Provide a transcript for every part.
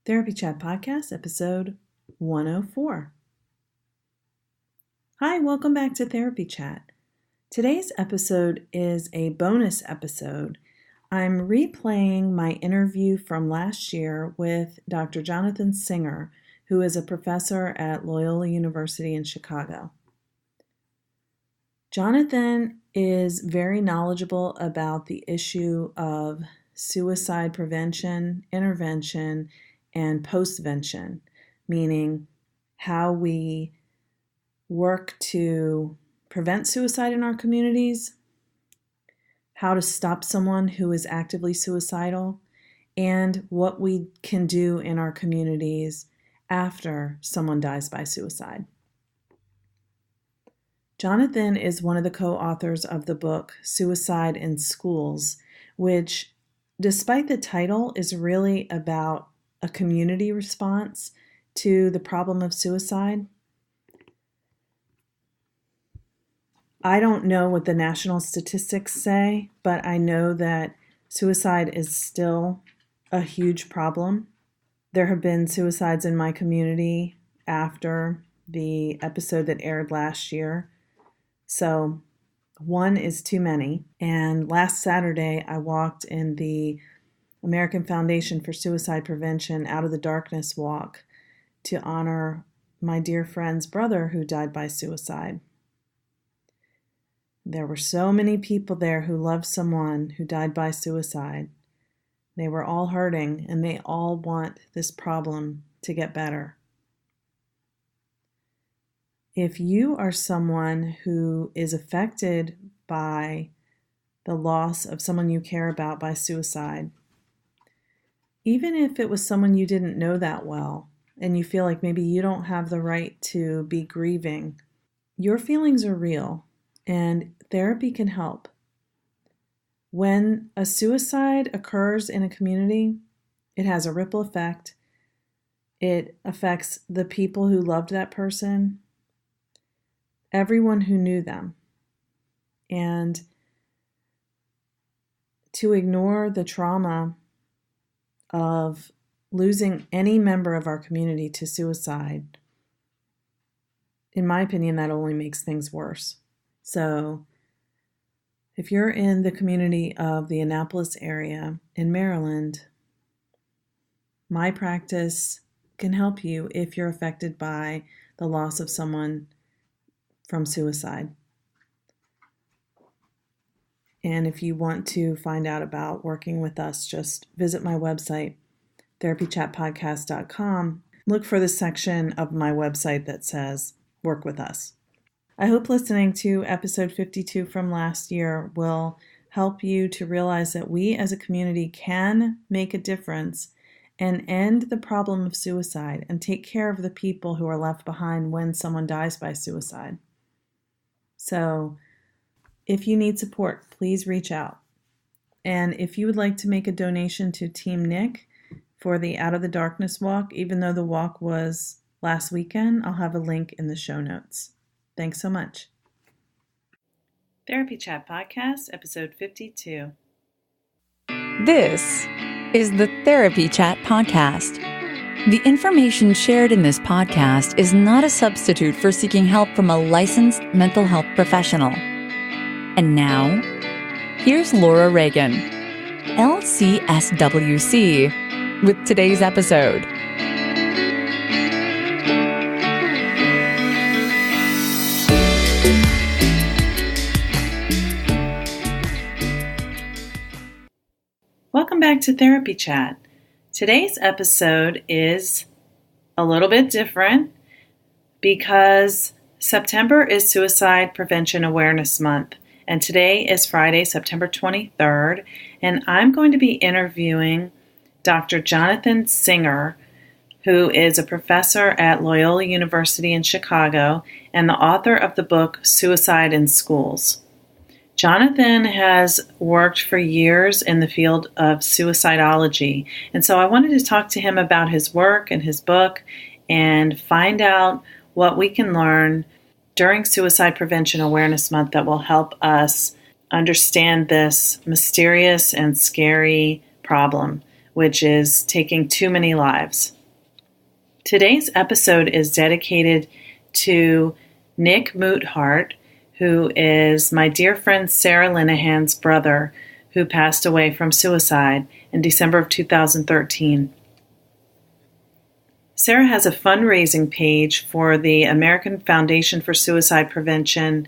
Therapy Chat Podcast, episode 104. Hi, welcome back to Therapy Chat. Today's episode is a bonus episode. I'm replaying my interview from last year with Dr. Jonathan Singer, who is a professor at Loyola University in Chicago. Jonathan is very knowledgeable about the issue of suicide prevention, intervention, and postvention, meaning how we work to prevent suicide in our communities, how to stop someone who is actively suicidal, and what we can do in our communities after someone dies by suicide. Jonathan is one of the co-authors of the book Suicide in Schools, which, despite the title, is really about a community response to the problem of suicide. I don't know what the national statistics say, but I know that suicide is still a huge problem. There have been suicides in my community after the episode that aired last year. So one is too many. And last Saturday, I walked in the American Foundation for Suicide Prevention Out of the Darkness walk to honor my dear friend's brother who died by suicide. There were so many people there who loved someone who died by suicide. They were all hurting, and they all want this problem to get better. If you are someone who is affected by the loss of someone you care about by suicide, even if it was someone you didn't know that well, and you feel like maybe you don't have the right to be grieving, your feelings are real, and therapy can help. When a suicide occurs in a community, it has a ripple effect. It affects the people who loved that person, everyone who knew them. And to ignore the trauma of losing any member of our community to suicide, in my opinion, that only makes things worse. So if you're in the community of the Annapolis area in Maryland, my practice can help you if you're affected by the loss of someone from suicide. And if you want to find out about working with us, just visit my website, therapychatpodcast.com. Look for the section of my website that says Work with Us. I hope listening to episode 52 from last year will help you to realize that we as a community can make a difference and end the problem of suicide and take care of the people who are left behind when someone dies by suicide. So if you need support, please reach out. And if you would like to make a donation to Team Nick for the Out of the Darkness walk, even though the walk was last weekend, I'll have a link in the show notes. Thanks so much. Therapy Chat Podcast, episode 52. This is the Therapy Chat Podcast. The information shared in this podcast is not a substitute for seeking help from a licensed mental health professional. And now, here's Laura Reagan, LCSWC, with today's episode. Welcome back to Therapy Chat. Today's episode is a little bit different because September is Suicide Prevention Awareness Month, and today is Friday, September 23rd, and I'm going to be interviewing Dr. Jonathan Singer, who is a professor at Loyola University in Chicago and the author of the book Suicide in Schools. Jonathan has worked for years in the field of suicidology, and so I wanted to talk to him about his work and his book and find out what we can learn during Suicide Prevention Awareness Month that will help us understand this mysterious and scary problem, which is taking too many lives. Today's episode is dedicated to Nick Moothart, who is my dear friend Sarah Linehan's brother, who passed away from suicide in December of 2013. Sarah has a fundraising page for the American Foundation for Suicide Prevention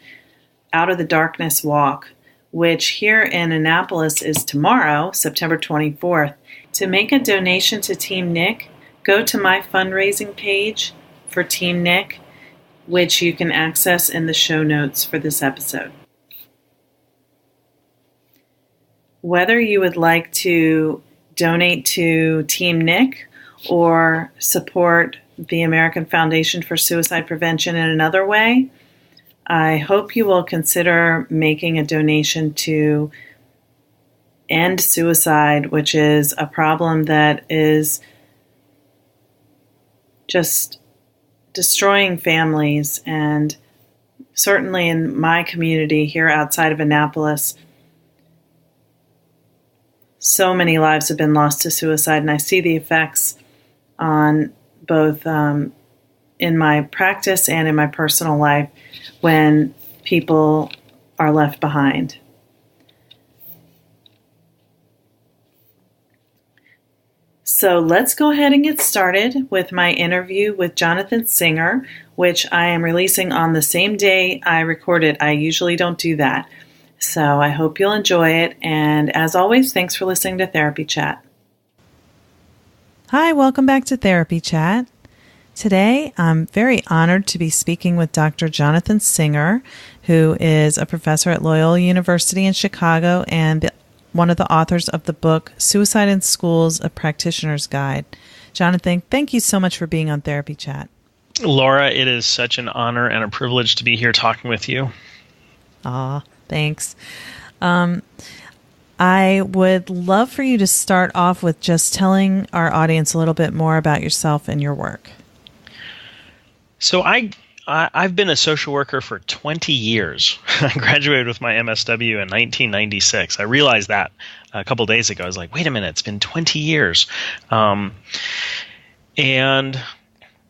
Out of the Darkness Walk, which here in Annapolis is tomorrow, September 24th. To make a donation to Team Nick, go to my fundraising page for Team Nick, which you can access in the show notes for this episode. Whether you would like to donate to Team Nick or support the American Foundation for Suicide Prevention in another way, I hope you will consider making a donation to end suicide, which is a problem that is just destroying families. And certainly in my community here outside of Annapolis, so many lives have been lost to suicide, and I see the effects on both in my practice and in my personal life when people are left behind. So let's go ahead and get started with my interview with Jonathan Singer, which I am releasing on the same day I record it. I usually don't do that. So I hope you'll enjoy it. And as always, thanks for listening to Therapy Chat. Hi, welcome back to Therapy Chat. Today, I'm very honored to be speaking with Dr. Jonathan Singer, who is a professor at Loyola University in Chicago and one of the authors of the book, Suicide in Schools, A Practitioner's Guide. Jonathan, thank you so much for being on Therapy Chat. Laura, it is such an honor and a privilege to be here talking with you. Thanks. I would love for you to start off with just telling our audience a little bit more about yourself and your work. So I've been a social worker for 20 years. I graduated with my MSW in 1996. I realized that a couple days ago. I was like, wait a minute, it's been 20 years. And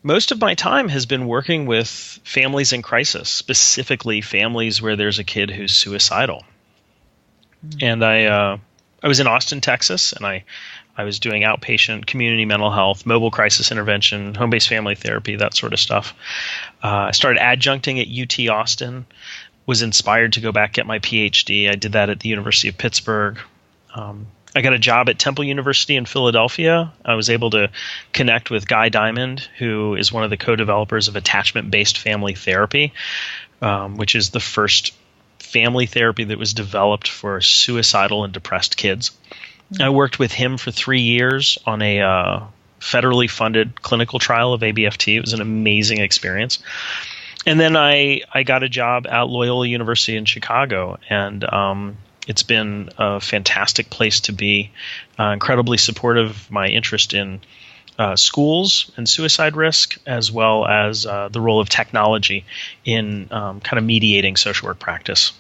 most of my time has been working with families in crisis, specifically families where there's a kid who's suicidal. And I was in Austin, Texas, and I was doing outpatient community mental health, mobile crisis intervention, home-based family therapy, that sort of stuff. I started adjuncting at UT Austin, was inspired to go back get my PhD. I did that at the University of Pittsburgh. I got a job at Temple University in Philadelphia. I was able to connect with Guy Diamond, who is one of the co-developers of attachment-based family therapy, which is the first family therapy that was developed for suicidal and depressed kids. I worked with him for 3 years on a federally funded clinical trial of ABFT. It was an amazing experience. And then I got a job at Loyola University in Chicago, and it's been a fantastic place to be, incredibly supportive of my interest in schools and suicide risk, as well as the role of technology in kind of mediating social work practice.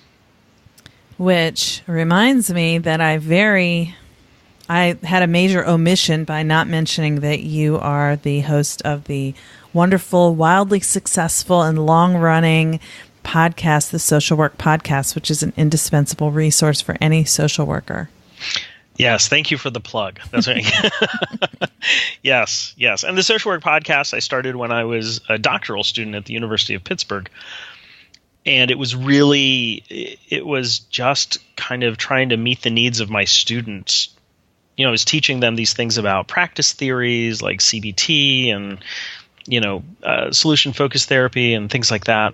Which reminds me that I had a major omission by not mentioning that you are the host of the wonderful, wildly successful, and long-running podcast, the Social Work Podcast, which is an indispensable resource for any social worker. Yes, thank you for the plug. That's right. Yes. And the Social Work Podcast I started when I was a doctoral student at the University of Pittsburgh. And it was just kind of trying to meet the needs of my students. I was teaching them these things about practice theories like CBT and, solution-focused therapy and things like that.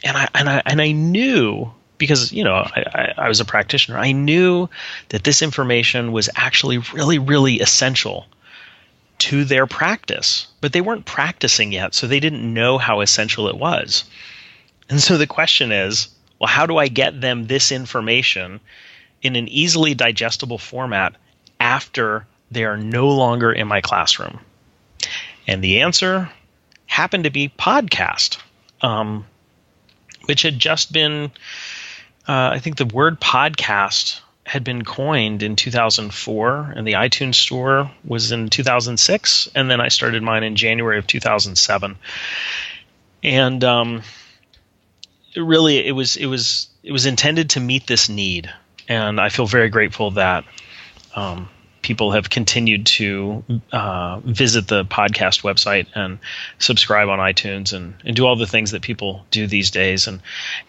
And I knew, because, I was a practitioner, I knew that this information was actually really, really essential to their practice. But they weren't practicing yet, so they didn't know how essential it was. And so the question is, well, how do I get them this information in an easily digestible format after they are no longer in my classroom? And the answer happened to be podcast, which had just been, I think the word podcast had been coined in 2004, and the iTunes store was in 2006, and then I started mine in January of 2007. And really, it was intended to meet this need, and I feel very grateful that people have continued to visit the podcast website and subscribe on iTunes and do all the things that people do these days.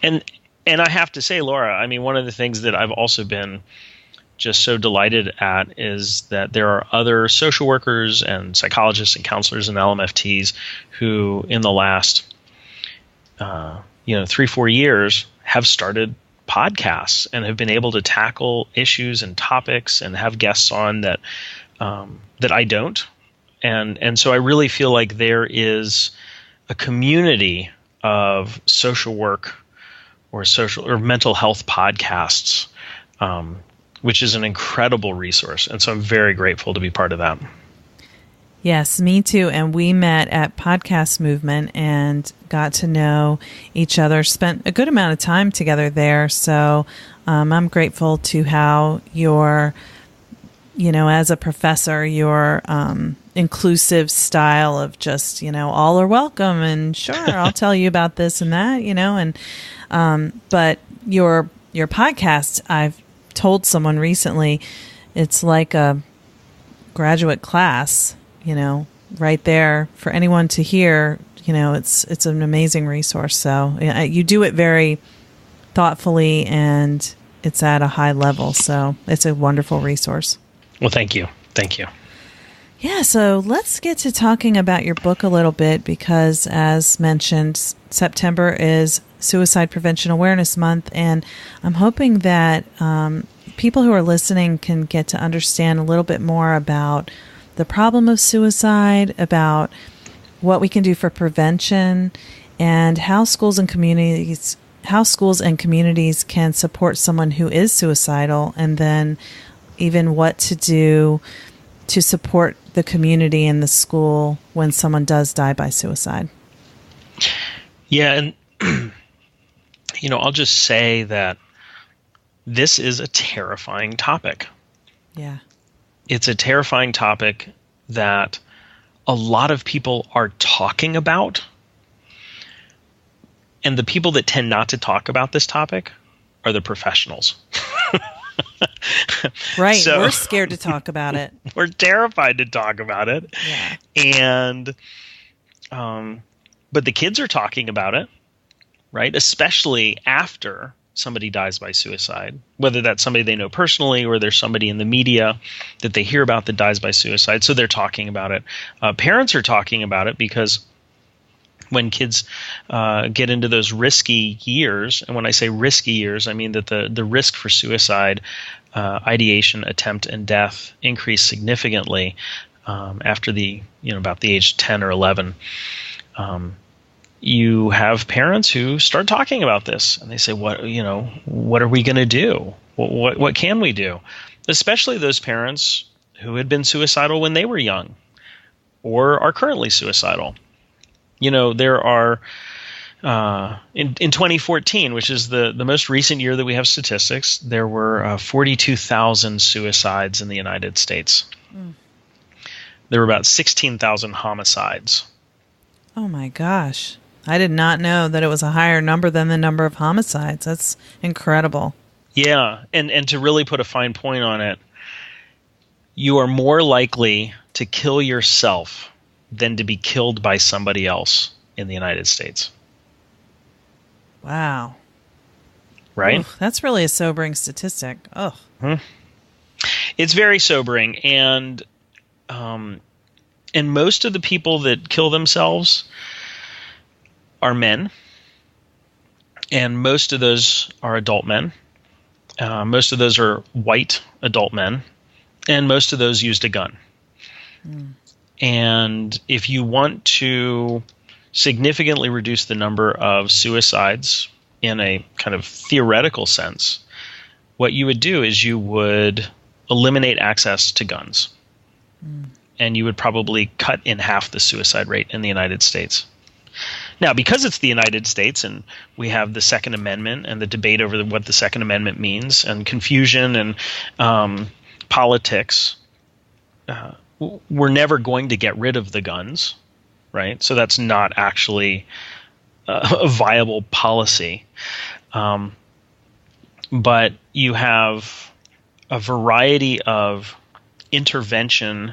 And I have to say, Laura, I mean, one of the things that I've also been just so delighted at is that there are other social workers and psychologists and counselors and LMFTs who in the last 3-4 years have started podcasts and have been able to tackle issues and topics and have guests on that I don't. And so I really feel like there is a community of social work or social or mental health podcasts, which is an incredible resource. And so I'm very grateful to be part of that. Yes, me too. And we met at Podcast Movement and got to know each other, spent a good amount of time together there. So I'm grateful to how your, as a professor, your inclusive style of just, all are welcome and sure, I'll tell you about this and that, but your podcast, I've told someone recently, it's like a graduate class, right there for anyone to hear. It's an amazing resource. So you do it very thoughtfully and it's at a high level. So it's a wonderful resource. Well, thank you. Thank you. Yeah, so let's get to talking about your book a little bit because, as mentioned, September is Suicide Prevention Awareness Month, and I'm hoping that people who are listening can get to understand a little bit more about the problem of suicide, about what we can do for prevention, and how schools and communities can support someone who is suicidal, and then even what to do to support the community and the school when someone does die by suicide. Yeah, and I'll just say that this is a terrifying topic. Yeah. It's a terrifying topic that a lot of people are talking about. And the people that tend not to talk about this topic are the professionals. Right. So, we're scared to talk about it. We're terrified to talk about it. Yeah. And, but the kids are talking about it, right? Especially after somebody dies by suicide, whether that's somebody they know personally or there's somebody in the media that they hear about that dies by suicide. So they're talking about it. Parents are talking about it because when kids get into those risky years, and when I say risky years, I mean that the risk for suicide, ideation, attempt, and death increase significantly after about the age 10 or 11. You have parents who start talking about this, and they say, "What are we going to do? What can we do?" Especially those parents who had been suicidal when they were young, or are currently suicidal. There are in 2014, which is the most recent year that we have statistics, there were 42,000 suicides in the United States. Mm. There were about 16,000 homicides. Oh my gosh. I did not know that it was a higher number than the number of homicides. That's incredible. Yeah, and to really put a fine point on it, you are more likely to kill yourself than to be killed by somebody else in the United States. Wow. Right? Oof, that's really a sobering statistic. Oh. Mm-hmm. It's very sobering, and most of the people that kill themselves are men, and most of those are adult men. Most of those are white adult men, and most of those used a gun. Mm. And if you want to significantly reduce the number of suicides in a kind of theoretical sense, what you would do is you would eliminate access to guns. Mm. And you would probably cut in half the suicide rate in the United States. Now, because it's the United States and we have the Second Amendment and the debate over what the Second Amendment means and confusion and politics, we're never going to get rid of the guns, right? So that's not actually a viable policy. But you have a variety of intervention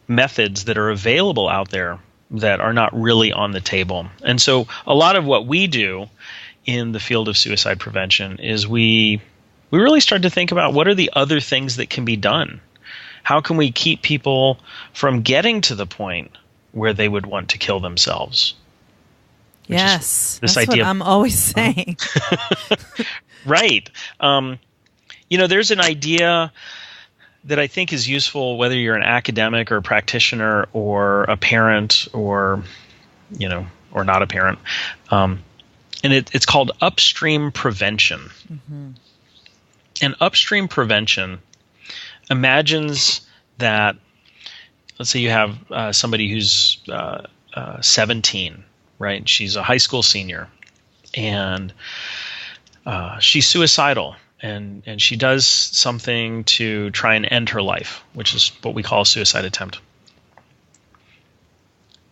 methods that are available out there that are not really on the table. And so a lot of what we do in the field of suicide prevention is we really start to think about what are the other things that can be done. How can we keep people from getting to the point where they would want to kill themselves? Yes, this that's idea what I'm always saying. Right. There's an idea that I think is useful whether you're an academic or a practitioner or a parent or not a parent. And it's called upstream prevention. Mm-hmm. And upstream prevention imagines that, let's say you have somebody who's 17, right? She's a high school senior, and she's suicidal, and she does something to try and end her life, which is what we call a suicide attempt.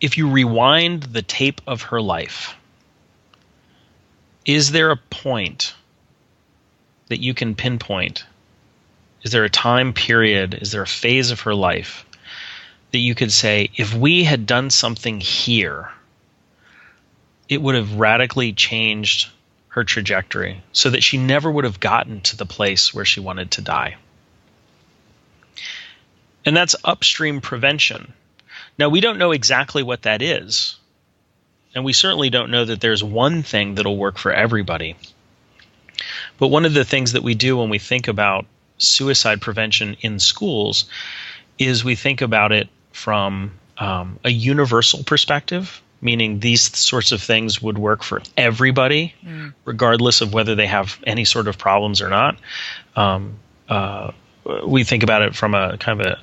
If you rewind the tape of her life, is there a point that you can pinpoint? Is there a time period? Is there a phase of her life that you could say, if we had done something here, it would have radically changed her trajectory so that she never would have gotten to the place where she wanted to die? And that's upstream prevention. Now, we don't know exactly what that is. And we certainly don't know that there's one thing that'll work for everybody. But one of the things that we do when we think about suicide prevention in schools is we think about it from a universal perspective, meaning these sorts of things would work for everybody, regardless of whether they have any sort of problems or not. We think about it from a kind of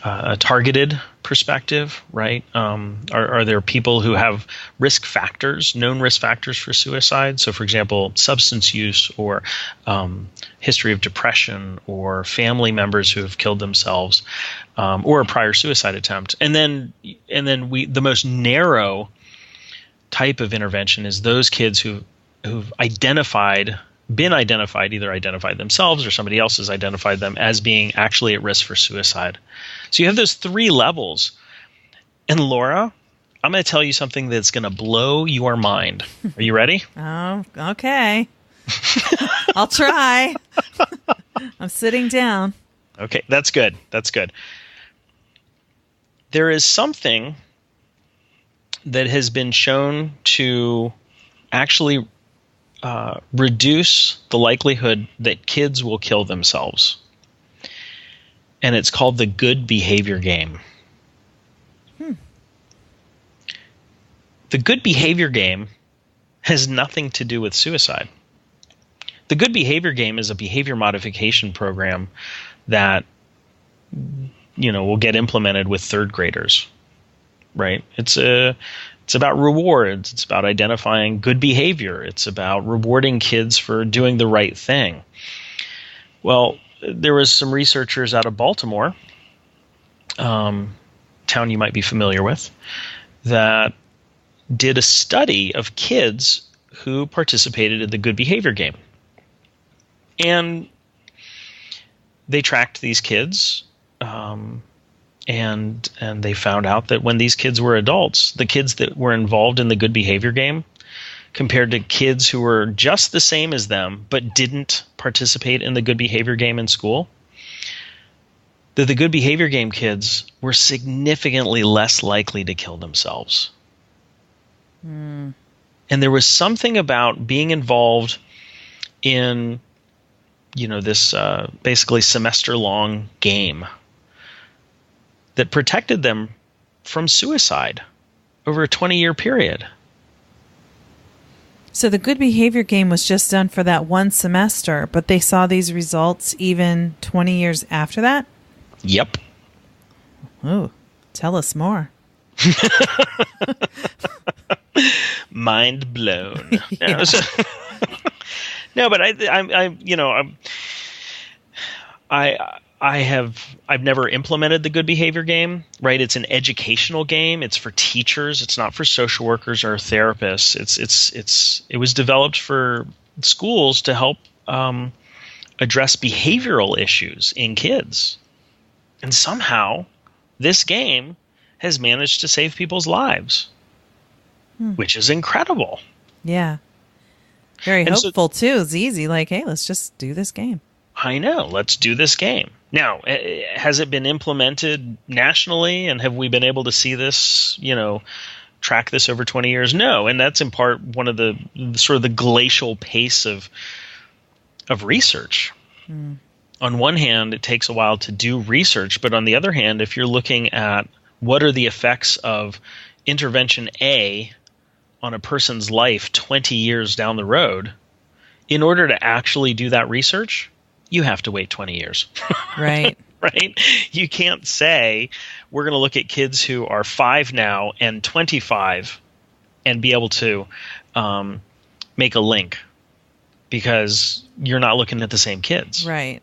a targeted perspective, right? Are there people who have risk factors, known risk factors for suicide? So, for example, substance use or history of depression or family members who have killed themselves or a prior suicide attempt. And then the most narrow type of intervention is those kids who've been identified, either identified themselves or somebody else has identified them as being actually at risk for suicide. So you have those three levels. And Laura, I'm going to tell you something that's going to blow your mind. Are you ready? Oh, okay. I'll try. I'm sitting down. Okay, that's good. That's good. There is something that has been shown to actually reduce the likelihood that kids will kill themselves. And it's called the good behavior game. The good behavior game has nothing to do with suicide. The good behavior game is a behavior modification program that will get implemented with third graders, right? It's about rewards. It's about identifying good behavior. It's about rewarding kids for doing the right thing. Well, there was some researchers out of Baltimore, town you might be familiar with, that did a study of kids who participated in the good behavior game. And they tracked these kids, and they found out that when these kids were adults, the kids that were involved in the good behavior game compared to kids who were just the same as them but didn't participate in the good behavior game in school, that the good behavior game kids were significantly less likely to kill themselves. And there was something about being involved in this basically semester-long game that protected them from suicide over a 20-year period. So the good behavior game was just done for that one semester, but they saw these results even 20 years after that? Yep. Oh, tell us more. Mind blown. Yeah. No, but I've never implemented the good behavior game, right? It's an educational game. It's for teachers. It's not for social workers or therapists. It was developed for schools to help address behavioral issues in kids. And somehow this game has managed to save people's lives, which is incredible. Yeah. Very hopeful, too. It's easy. Like, hey, let's just do this game. I know. Let's do this game. Now, has it been implemented nationally, and have we been able to see this, track this over 20 years? No. And that's in part one of the sort of the glacial pace of research. On one hand, it takes a while to do research, but on the other hand, if you're looking at what are the effects of intervention A on a person's life 20 years down the road, in order to actually do that research, you have to wait 20 years. Right. Right? You can't say we're going to look at kids who are 5 now and 25 and be able to make a link, because you're not looking at the same kids. Right.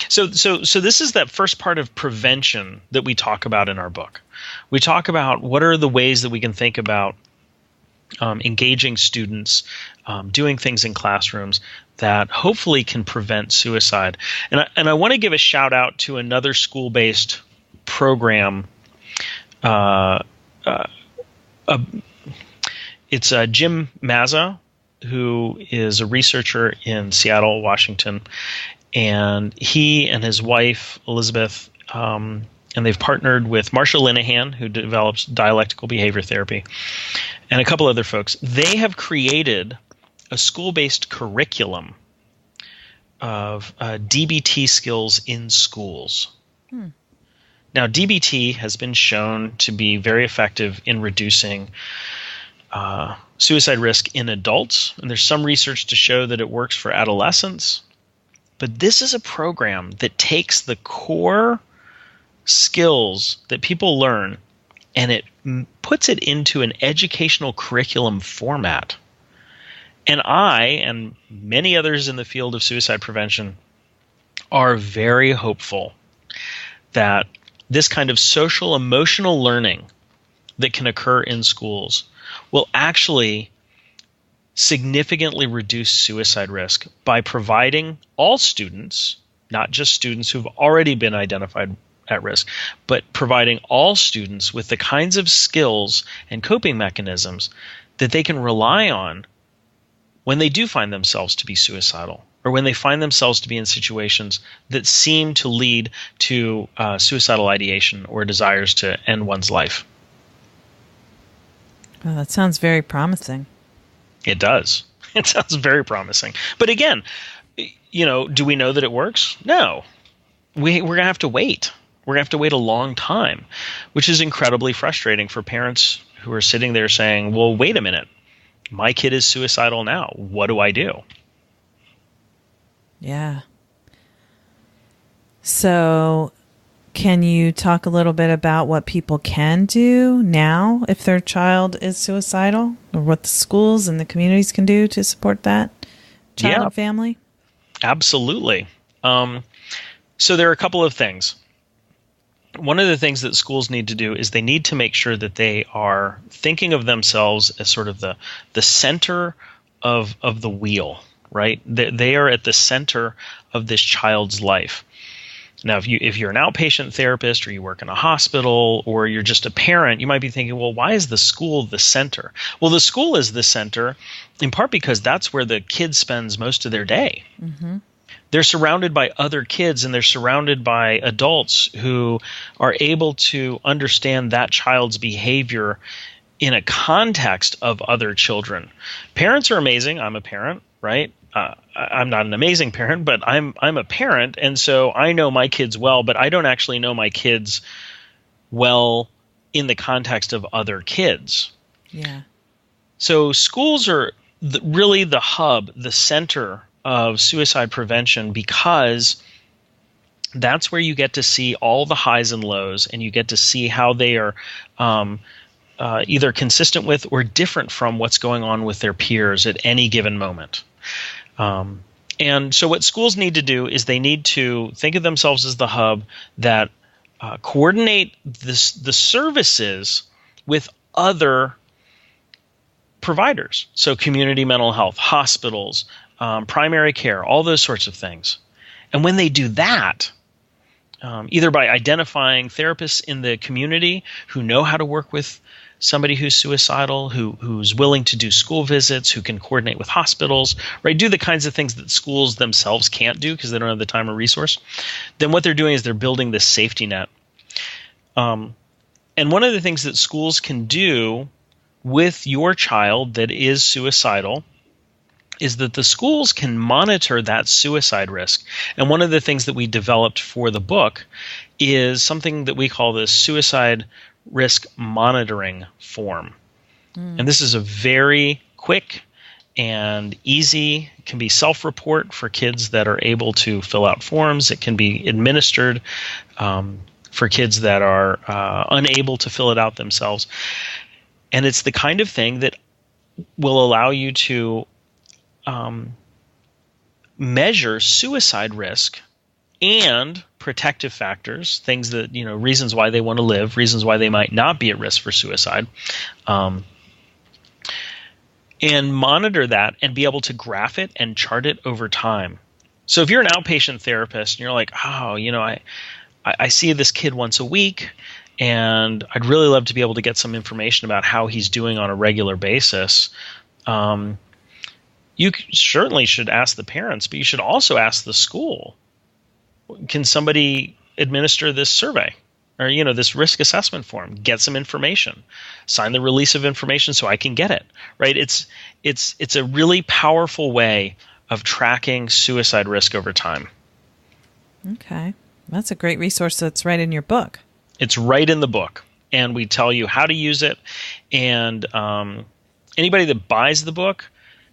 So this is that first part of prevention that we talk about in our book. We talk about what are the ways that we can think about engaging students, doing things in classrooms that hopefully can prevent suicide. And I want to give a shout out to another school-based program. It's Jim Mazza, who is a researcher in Seattle, Washington. And he and his wife, Elizabeth, and they've partnered with Marsha Linehan, who develops dialectical behavior therapy, and a couple other folks. They have created a school-based curriculum of DBT skills in schools. Now, DBT has been shown to be very effective in reducing suicide risk in adults, and there's some research to show that it works for adolescents. But this is a program that takes the core skills that people learn and it puts it into an educational curriculum format. And I and many others in the field of suicide prevention are very hopeful that this kind of social emotional learning that can occur in schools will actually significantly reduce suicide risk by providing all students, not just students who've already been identified at risk, but providing all students with the kinds of skills and coping mechanisms that they can rely on when they do find themselves to be suicidal, or when they find themselves to be in situations that seem to lead to suicidal ideation or desires to end one's life. Well, that sounds very promising. It does. It sounds very promising. But again, do we know that it works? No. We're going to have to wait. We're going to have to wait a long time, which is incredibly frustrating for parents who are sitting there saying, well, wait a minute. My kid is suicidal now. What do I do? Yeah. So can you talk a little bit about what people can do now if their child is suicidal, or what the schools and the communities can do to support that child and family? Absolutely. So there are a couple of things. One of the things that schools need to do is they need to make sure that they are thinking of themselves as sort of the center of the wheel, right? They are at the center of this child's life. Now, if you're an outpatient therapist, or you work in a hospital, or you're just a parent, you might be thinking, well, why is the school the center? Well, the school is the center in part because that's where the kid spends most of their day. Mm-hmm. They're surrounded by other kids, and they're surrounded by adults who are able to understand that child's behavior in a context of other children. Parents are amazing. I'm a parent, right? I'm not an amazing parent, but I'm a parent, and so I know my kids well, but I don't actually know my kids well in the context of other kids. Yeah. So schools are really the hub, the center of suicide prevention, because that's where you get to see all the highs and lows, and you get to see how they are either consistent with or different from what's going on with their peers at any given moment. And so what schools need to do is they need to think of themselves as the hub that coordinate the services with other providers. So community mental health, hospitals, primary care, all those sorts of things. And when they do that, either by identifying therapists in the community who know how to work with somebody who's suicidal, who's willing to do school visits, who can coordinate with hospitals, right? Do the kinds of things that schools themselves can't do because they don't have the time or resource. Then what they're doing is they're building this safety net. And one of the things that schools can do with your child that is suicidal is that the schools can monitor that suicide risk. And one of the things that we developed for the book is something that we call the suicide risk monitoring form. And this is a very quick and easy, can be self-report for kids that are able to fill out forms. It can be administered for kids that are unable to fill it out themselves. And it's the kind of thing that will allow you to measure suicide risk and protective factors, things that, reasons why they want to live, reasons why they might not be at risk for suicide, and monitor that and be able to graph it and chart it over time. So if you're an outpatient therapist and you're like, I see this kid once a week, and I'd really love to be able to get some information about how he's doing on a regular basis, you certainly should ask the parents, but you should also ask the school. Can somebody administer this survey or, this risk assessment form? Get some information. Sign the release of information so I can get it, right? It's a really powerful way of tracking suicide risk over time. Okay. That's a great resource that's right in your book. It's right in the book, and we tell you how to use it. And anybody that buys the book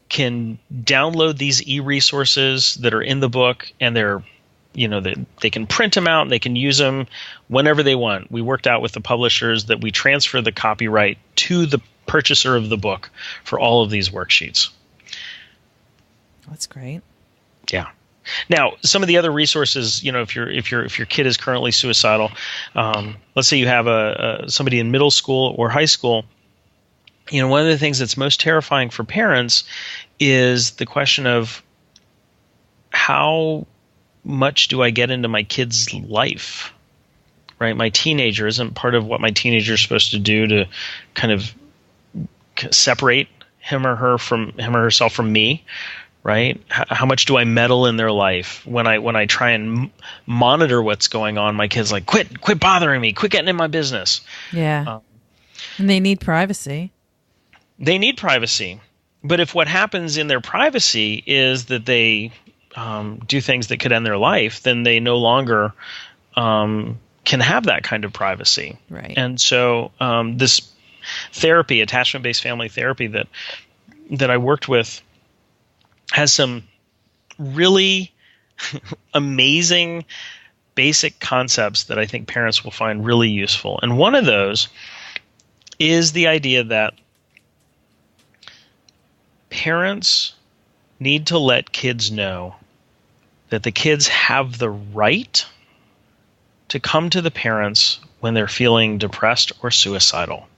can download these e-resources that are in the book, and they're, they can print them out and they can use them whenever they want. We worked out with the publishers that we transfer the copyright to the purchaser of the book for all of these worksheets. That's great. Yeah. Now, some of the other resources, if your kid is currently suicidal, let's say you have somebody in middle school or high school. One of the things that's most terrifying for parents is the question of how much do I get into my kid's life, right? My teenager isn't part of what my teenager is supposed to do to kind of separate him or herself from me, right? How much do I meddle in their life? When I try and monitor what's going on, my kid's like, quit bothering me, quit getting in my business. Yeah. And they need privacy. They need privacy. But if what happens in their privacy is that they do things that could end their life, then they no longer can have that kind of privacy. Right. And so this therapy, attachment-based family therapy that I worked with, has some really amazing basic concepts that I think parents will find really useful. And one of those is the idea that parents need to let kids know that the kids have the right to come to the parents when they're feeling depressed or suicidal.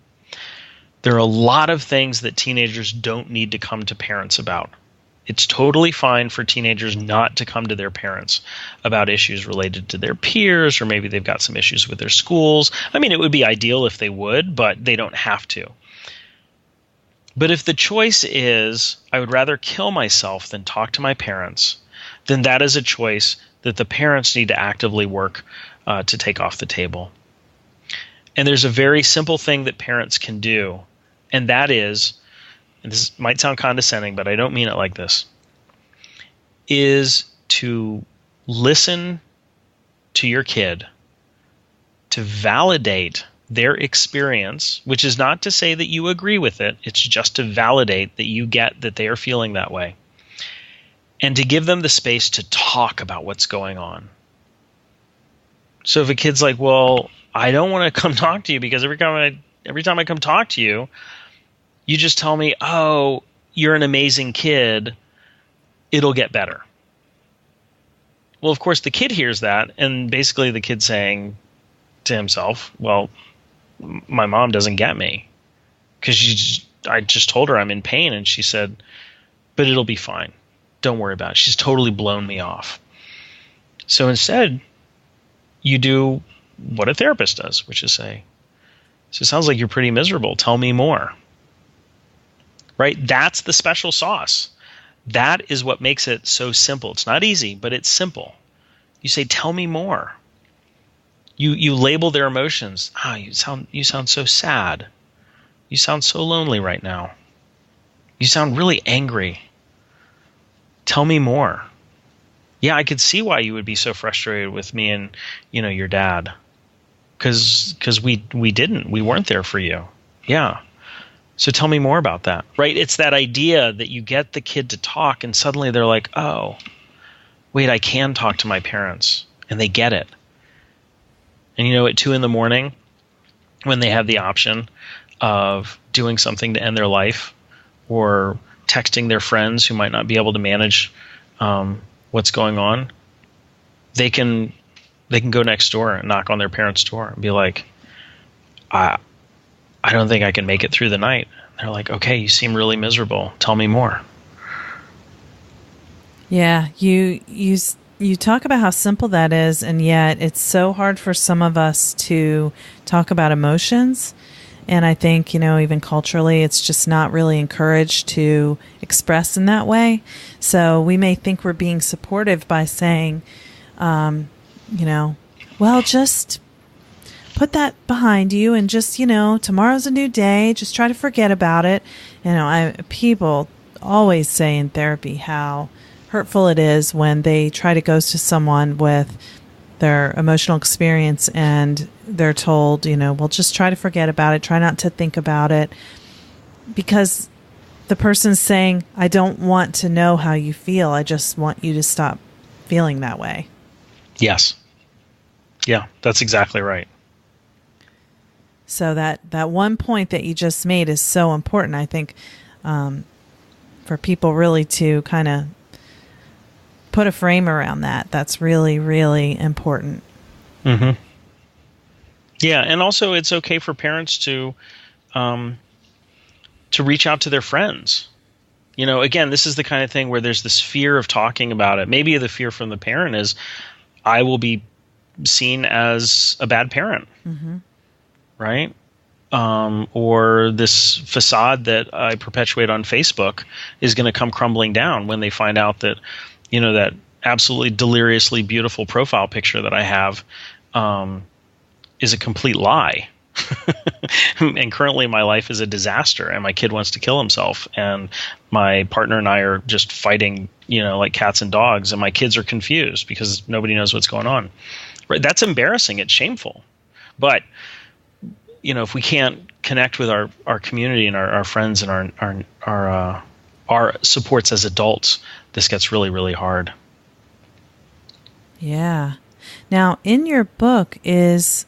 There are a lot of things that teenagers don't need to come to parents about. It's totally fine for teenagers not to come to their parents about issues related to their peers, or maybe they've got some issues with their schools. I mean, it would be ideal if they would, but they don't have to. But if the choice is, I would rather kill myself than talk to my parents, then that is a choice that the parents need to actively work to take off the table. And there's a very simple thing that parents can do, and that is, and this might sound condescending, but I don't mean it like this, is to listen to your kid, to validate their experience, which is not to say that you agree with it. It's just to validate that you get that they are feeling that way. And to give them the space to talk about what's going on. So if a kid's like, well, I don't want to come talk to you because every time I come talk to you, you just tell me, oh, you're an amazing kid. It'll get better. Well, of course, the kid hears that, and basically the kid's saying to himself, well, my mom doesn't get me because I just told her I'm in pain, and she said, but it'll be fine. Don't worry about it. She's totally blown me off. So instead, you do what a therapist does, which is say, so it sounds like you're pretty miserable. Tell me more. Right? That's the special sauce. That is what makes it so simple. It's not easy, but it's simple. You say, tell me more. You label their emotions. You sound so sad. You sound so lonely right now. You sound really angry. Tell me more. Yeah, I could see why you would be so frustrated with me and, your dad. Because we weren't there for you. Yeah. So tell me more about that. Right? It's that idea that you get the kid to talk and suddenly they're like, oh, wait, I can talk to my parents. And they get it. And at 2 a.m, when they have the option of doing something to end their life or texting their friends who might not be able to manage what's going on, they can go next door and knock on their parents' door and be like, I don't think I can make it through the night. They're like, okay, you seem really miserable. Tell me more. Yeah, you talk about how simple that is, and yet it's so hard for some of us to talk about emotions. And I think, even culturally, it's just not really encouraged to express in that way. So we may think we're being supportive by saying, well, just put that behind you and just, tomorrow's a new day. Just try to forget about it. People always say in therapy how hurtful it is when they try to go to someone with their emotional experience and they're told, well, just try to forget about it. Try not to think about it, because the person's saying, I don't want to know how you feel. I just want you to stop feeling that way. Yes. Yeah, that's exactly right. So that one point that you just made is so important, I think, for people really to kind of put a frame around that. That's really, really important. Mm-hmm. Yeah, and also it's okay for parents to reach out to their friends. Again, this is the kind of thing where there's this fear of talking about it. Maybe the fear from the parent is, I will be seen as a bad parent, mm-hmm. right? Or this facade that I perpetuate on Facebook is going to come crumbling down when they find out that, that absolutely deliriously beautiful profile picture that I have is a complete lie. And currently my life is a disaster and my kid wants to kill himself and my partner and I are just fighting, like cats and dogs, and my kids are confused because nobody knows what's going on. Right? That's embarrassing. It's shameful. But, if we can't connect with our community and our friends and our supports as adults, this gets really, really hard. Yeah. Now, in your book is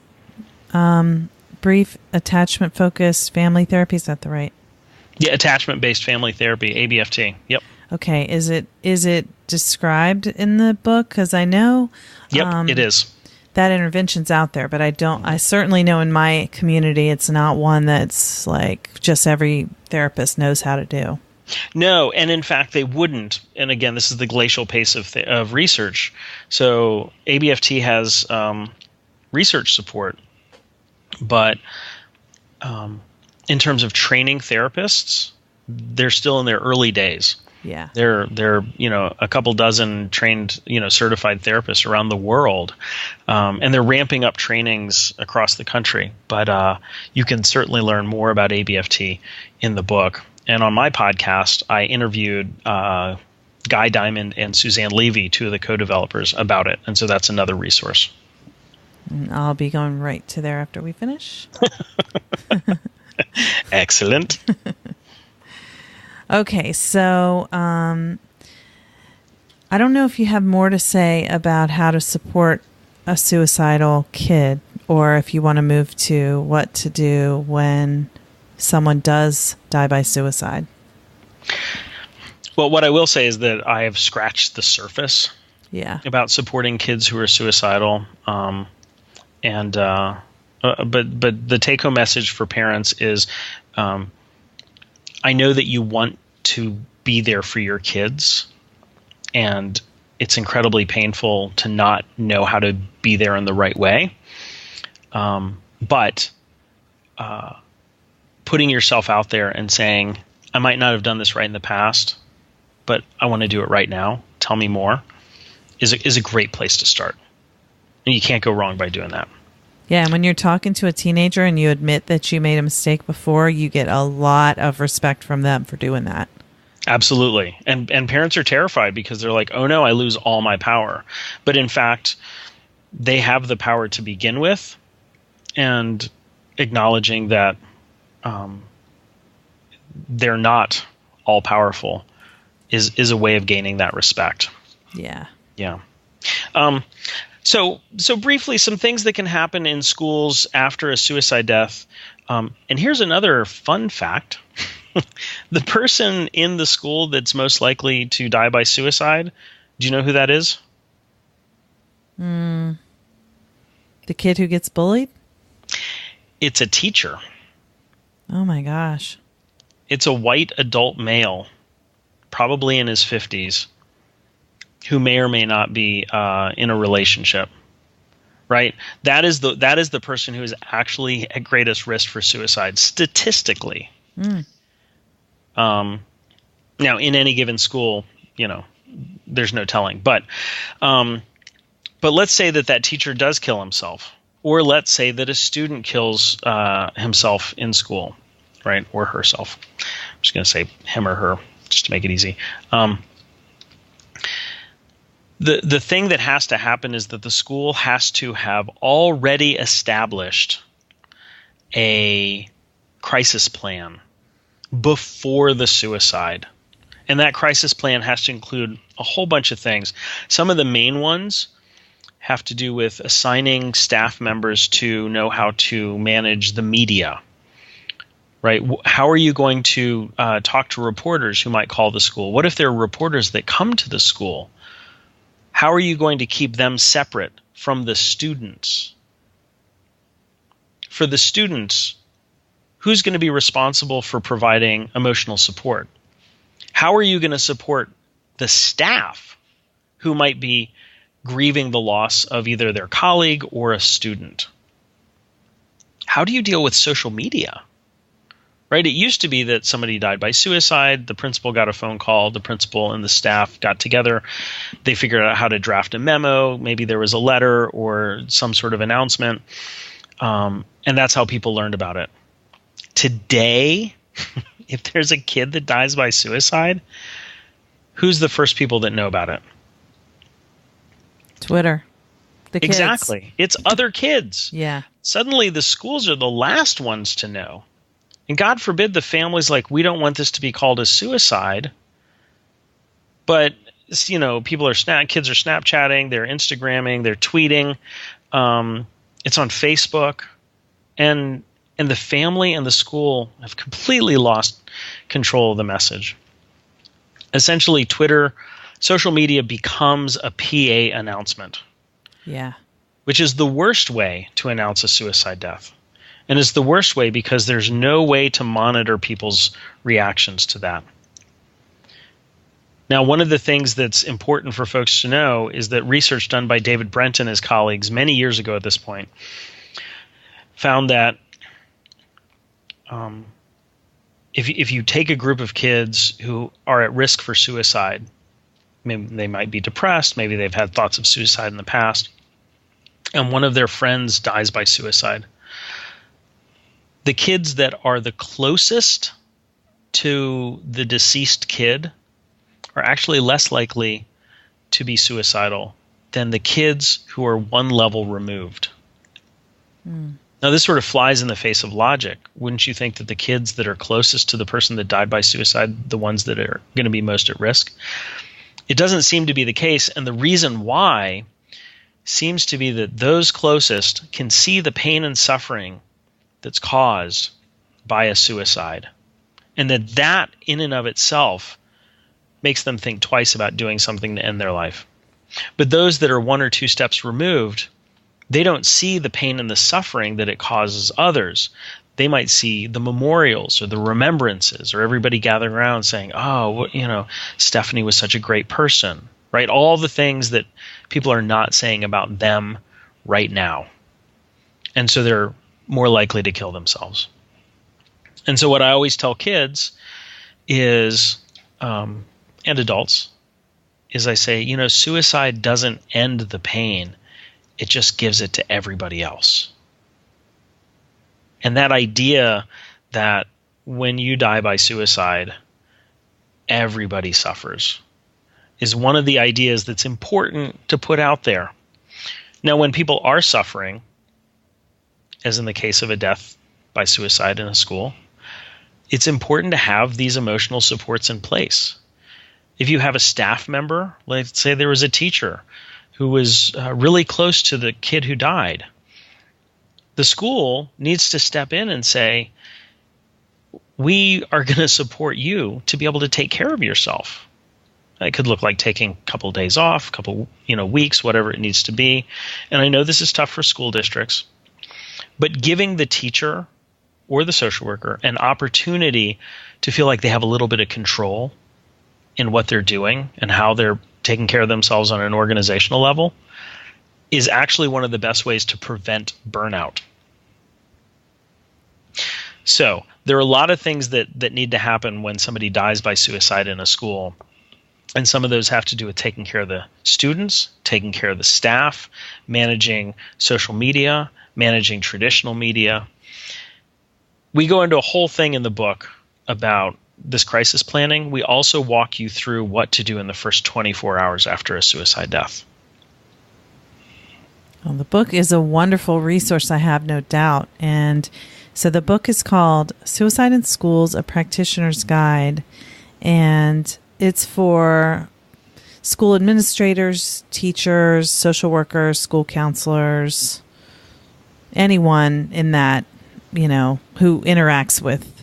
brief attachment-focused family therapy. Is that the right? Yeah, attachment-based family therapy, ABFT. Yep. Okay. Is it described in the book? Because I know. Yep, it is. That intervention's out there, but I certainly know in my community it's not one that's like just every therapist knows how to do. No, and in fact they wouldn't. And again, this is the glacial pace of research. So ABFT has research support, but in terms of training therapists, they're still in their early days. Yeah. They're a couple dozen trained, certified therapists around the world. And they're ramping up trainings across the country. But you can certainly learn more about ABFT in the book. And on my podcast, I interviewed Guy Diamond and Suzanne Levy, two of the co-developers, about it. And so that's another resource. I'll be going right to there after we finish. Excellent. Okay, so I don't know if you have more to say about how to support a suicidal kid, or if you want to move to what to do when someone does die by suicide. Well, what I will say is that I have scratched the surface about supporting kids who are suicidal. But the take-home message for parents is, I know that you want to be there for your kids, and it's incredibly painful to not know how to be there in the right way. But putting yourself out there and saying, I might not have done this right in the past, but I want to do it right now. Tell me more, is a great place to start. And you can't go wrong by doing that. Yeah, and when you're talking to a teenager and you admit that you made a mistake before, you get a lot of respect from them for doing that. Absolutely. And parents are terrified because they're like, oh no, I lose all my power. But in fact, they have the power to begin with, and acknowledging that they're not all powerful is a way of gaining that respect. Yeah. Yeah. So briefly, some things that can happen in schools after a suicide death. And here's another fun fact. The person in the school that's most likely to die by suicide, do you know who that is? The kid who gets bullied? It's a teacher. Oh my gosh. It's a white adult male, probably in his 50s, who may or may not be in a relationship. Right? That is the person who is actually at greatest risk for suicide statistically. Now, in any given school, there's no telling. But let's say that teacher does kill himself, or let's say that a student kills himself in school, right, or herself. I'm just going to say him or her, just to make it easy. The thing that has to happen is that the school has to have already established a crisis plan before the suicide. And that crisis plan has to include a whole bunch of things. Some of the main ones have to do with assigning staff members to know how to manage the media. Right? How are you going to talk to reporters who might call the school? What if there are reporters that come to the school? How are you going to keep them separate from the students? For the students, who's going to be responsible for providing emotional support? How are you going to support the staff who might be grieving the loss of either their colleague or a student? How do you deal with social media? Right? It used to be that somebody died by suicide, the principal got a phone call, the principal and the staff got together, they figured out how to draft a memo, maybe there was a letter or some sort of announcement, and that's how people learned about it. Today, if there's a kid that dies by suicide, who's the first people that know about it? Twitter. The kids. Exactly. It's other kids. Yeah. Suddenly the schools are the last ones to know. And God forbid the family's like, we don't want this to be called a suicide. But, kids are Snapchatting, they're Instagramming, they're tweeting. It's on Facebook. And the family and the school have completely lost control of the message. Essentially, Twitter, social media becomes a PA announcement. Yeah. Which is the worst way to announce a suicide death. And it's the worst way because there's no way to monitor people's reactions to that. Now, one of the things that's important for folks to know is that research done by David Brent and his colleagues many years ago at this point found that if you take a group of kids who are at risk for suicide, maybe they might be depressed, maybe they've had thoughts of suicide in the past, and one of their friends dies by suicide, the kids that are the closest to the deceased kid are actually less likely to be suicidal than the kids who are one level removed. Now, this sort of flies in the face of logic. Wouldn't you think that the kids that are closest to the person that died by suicide, the ones that are going to be most at risk? It doesn't seem to be the case, and the reason why seems to be that those closest can see the pain and suffering that's caused by a suicide, and that in and of itself makes them think twice about doing something to end their life. But those that are one or two steps removed, they don't see the pain and the suffering that it causes others. They might see the memorials or the remembrances, or everybody gathering around saying, oh, Stephanie was such a great person, right? All the things that people are not saying about them right now. And so they're more likely to kill themselves. And so what I always tell kids is, and adults, is I say, suicide doesn't end the pain. It just gives it to everybody else. And that idea that when you die by suicide, everybody suffers is one of the ideas that's important to put out there. Now, when people are suffering, as in the case of a death by suicide in a school, it's important to have these emotional supports in place. If you have a staff member, let's say there was a teacher who was really close to the kid who died, the school needs to step in and say, we are going to support you to be able to take care of yourself. It could look like taking a couple of days off, a couple weeks, whatever it needs to be. And I know this is tough for school districts, but giving the teacher or the social worker an opportunity to feel like they have a little bit of control in what they're doing and how they're taking care of themselves on an organizational level is actually one of the best ways to prevent burnout. So there are a lot of things that need to happen when somebody dies by suicide in a school. And some of those have to do with taking care of the students, taking care of the staff, managing social media, managing traditional media. We go into a whole thing in the book about this crisis planning. We also walk you through what to do in the first 24 hours after a suicide death. Well, the book is a wonderful resource, I have no doubt. And so the book is called Suicide in Schools, A Practitioner's Guide. And it's for school administrators, teachers, social workers, school counselors, anyone in that, who interacts with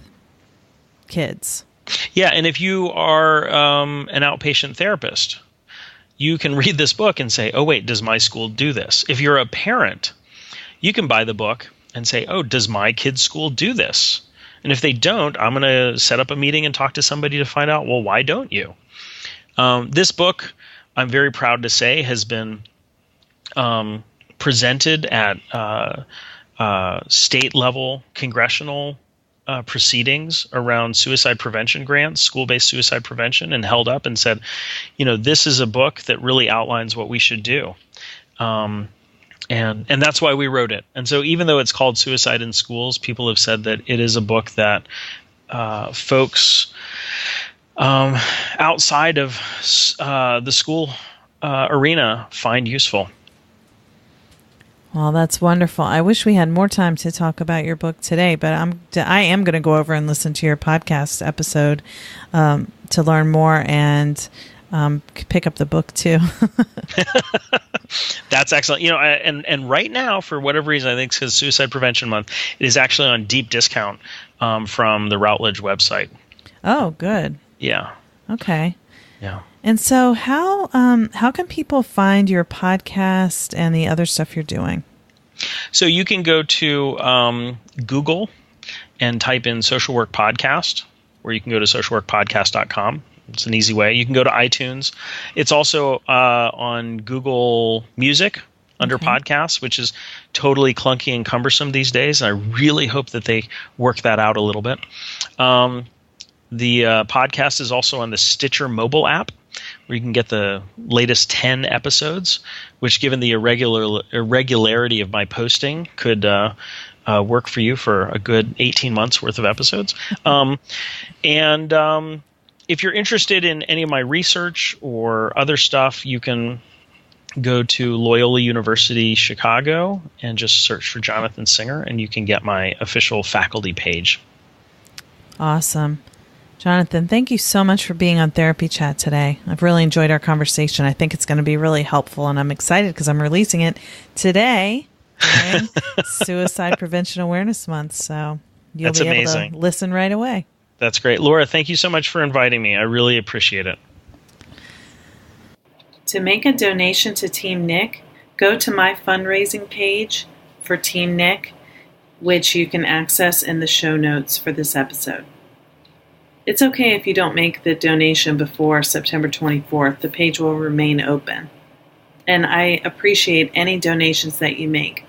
kids. Yeah, and if you are an outpatient therapist, you can read this book and say, oh, wait, does my school do this? If you're a parent, you can buy the book and say, oh, does my kid's school do this? And if they don't, I'm going to set up a meeting and talk to somebody to find out, well, why don't you? This book, I'm very proud to say, has been presented at state-level congressional proceedings around suicide prevention grants, school-based suicide prevention, and held up and said, this is a book that really outlines what we should do. And that's why we wrote it. And so even though it's called Suicide in Schools, people have said that it is a book that folks outside of the school arena find useful. Well, that's wonderful. I wish we had more time to talk about your book today, but I am going to go over and listen to your podcast episode to learn more and pick up the book too. That's excellent. And right now, for whatever reason, I think it's because Suicide Prevention Month, it is actually on deep discount from the Routledge website. Oh, good. Yeah. Okay. Yeah. And so how can people find your podcast and the other stuff you're doing? So you can go to Google and type in Social Work Podcast, or you can go to socialworkpodcast.com. It's an easy way. You can go to iTunes. It's also on Google Music under podcasts, which is totally clunky and cumbersome these days. And I really hope that they work that out a little bit. The podcast is also on the Stitcher mobile app, where you can get the latest 10 episodes, which, given the irregularity of my posting, could work for you for a good 18 months worth of episodes. If you're interested in any of my research or other stuff, you can go to Loyola University, Chicago, and just search for Jonathan Singer, and you can get my official faculty page. Awesome. Jonathan, thank you so much for being on Therapy Chat today. I've really enjoyed our conversation. I think it's going to be really helpful, and I'm excited because I'm releasing it today during Suicide Prevention Awareness Month. So you'll That's be able amazing. to listen right away. That's great. Laura, thank you so much for inviting me. I really appreciate it. To make a donation to Team Nick, go to my fundraising page for Team Nick, which you can access in the show notes for this episode. It's okay if you don't make the donation before September 24th. The page will remain open. And I appreciate any donations that you make.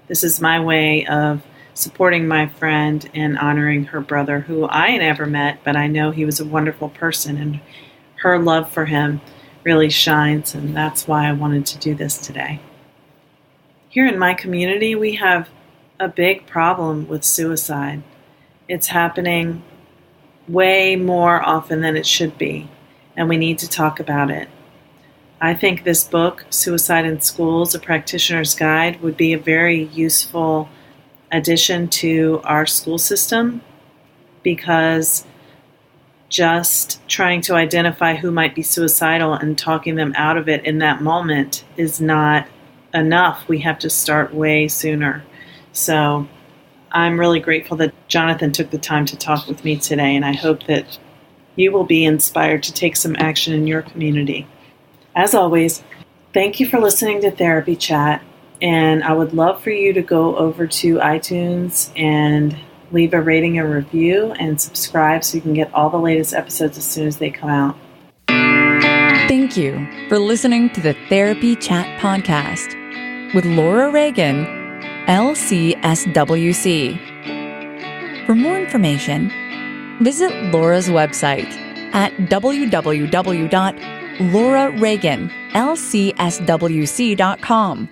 This is my way of supporting my friend and honoring her brother, who I never met, but I know he was a wonderful person, and her love for him really shines, and that's why I wanted to do this today. Here in my community, we have a big problem with suicide. It's happening way more often than it should be, and we need to talk about it. I think this book, Suicide in Schools, A Practitioner's Guide, would be a very useful addition to our school system, because just trying to identify who might be suicidal and talking them out of it in that moment is not enough. We have to start way sooner. So I'm really grateful that Jonathan took the time to talk with me today, and I hope that you will be inspired to take some action in your community. As always, thank you for listening to Therapy Chat, and I would love for you to go over to iTunes and leave a rating and review and subscribe so you can get all the latest episodes as soon as they come out. Thank you for listening to the Therapy Chat podcast with Laura Reagan, LCSWC. For more information, visit Laura's website at www.laurareaganlcswc.com.